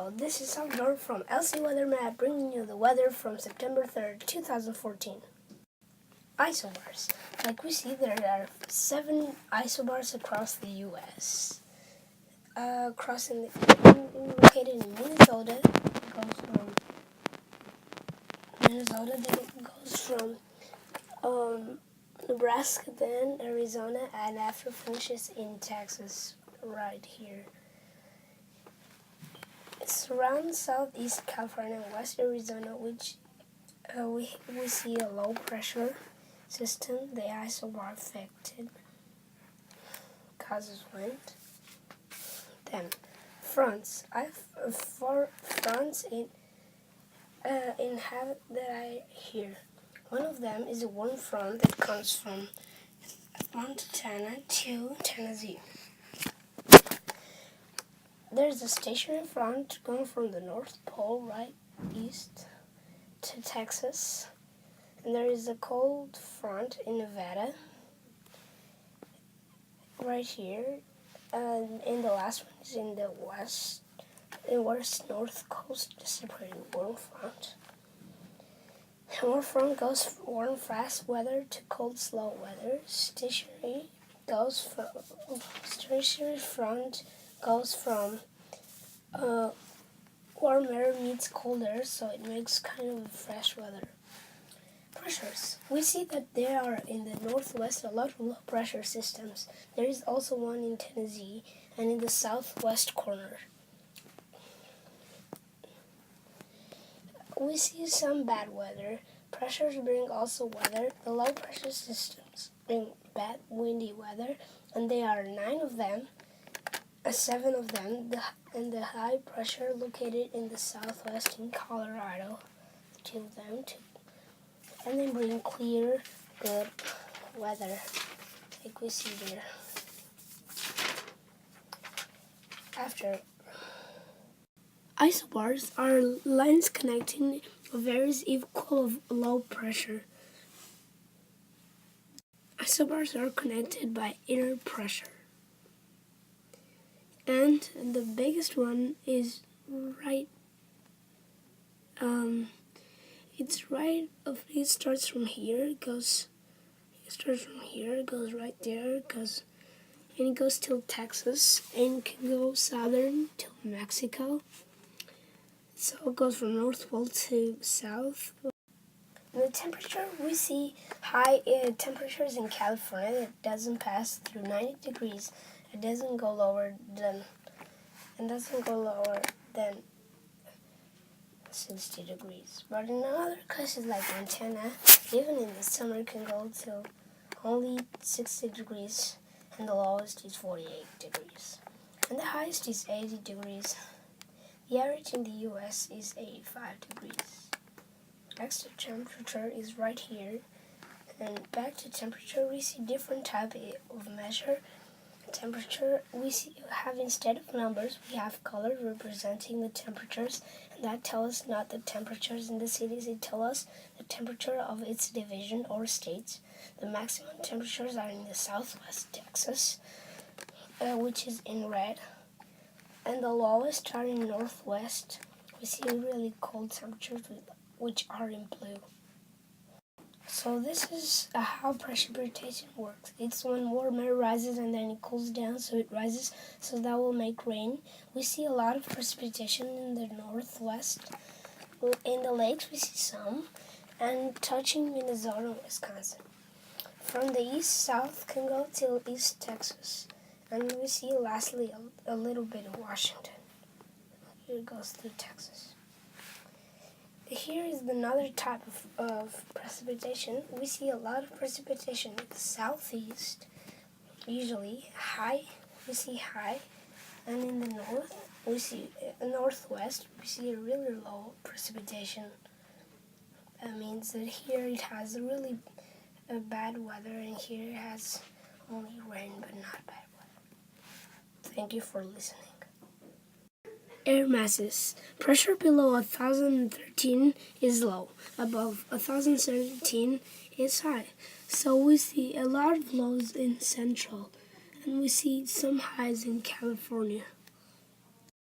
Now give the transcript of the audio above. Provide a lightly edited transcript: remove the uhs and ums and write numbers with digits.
Hello, this is Salvador from LC Weather Map bringing you the weather from September 3rd, 2014. Isobars. Like we see, there are 7 isobars across the U.S. Located in Minnesota. Then it goes from Nebraska, then Arizona, and after finishes in Texas, right here. It surrounds southeast California and west Arizona, which we see a low pressure system. The isobar affected causes wind. Then fronts. Fronts here. One of them is a warm front that comes from Montana to Tennessee. There's a stationary front going from the North Pole right east to Texas. And there is a cold front in Nevada right here. And the last one is in the west-north coast, separating warm front. Warm front goes from warm fast weather to cold slow weather. Stationary front goes from warm air meets cold air, so it makes kind of fresh weather. Pressures. We see that there are in the northwest a lot of low pressure systems. There is also one in Tennessee and in the southwest corner. We see some bad weather. Pressures bring also weather. The low pressure systems bring bad windy weather, and there are 9 of them. 7 of them, and the high pressure located in the southwest in Colorado, 2 of them, and they bring clear, good weather, like we see there. After isobars are lines connecting areas equal of low pressure. Isobars are connected by inner pressure. And the biggest one is it starts from here, goes right there, and it goes till Texas, and it can go southern till Mexico. So it goes from North Pole to South. And the temperature, we see high temperatures in California. It doesn't pass through 90 degrees. It doesn't go lower than 60 degrees. But in other places like Montana, even in the summer, it can go to only 60 degrees, and the lowest is 48 degrees. And the highest is 80 degrees. The average in the U.S. is 85 degrees. Next to temperature is right here. And back to temperature, we see different type of measure. Temperature, have instead of numbers, we have colors representing the temperatures, and that tells us not the temperatures in the cities, it tells us the temperature of its division or states. The maximum temperatures are in the southwest Texas, which is in red, and the lowest are in northwest. We see really cold temperatures, which are in blue. So this is how precipitation works. It's when warm air rises and then it cools down, so it rises, so that will make rain. We see a lot of precipitation in the northwest. In the lakes we see some, and touching Minnesota and Wisconsin. From the east-south can go till East Texas. And we see lastly a little bit of Washington. Here it goes through Texas. Here is another type of precipitation. We see a lot of precipitation in the southeast, usually high. We see high, and in the northwest, we see a really low precipitation. That means that here it has really bad weather, and here it has only rain but not bad weather. Thank you for listening. Air masses. Pressure below 1013 is low. Above 1017 is high. So we see a lot of lows in Central, and we see some highs in California.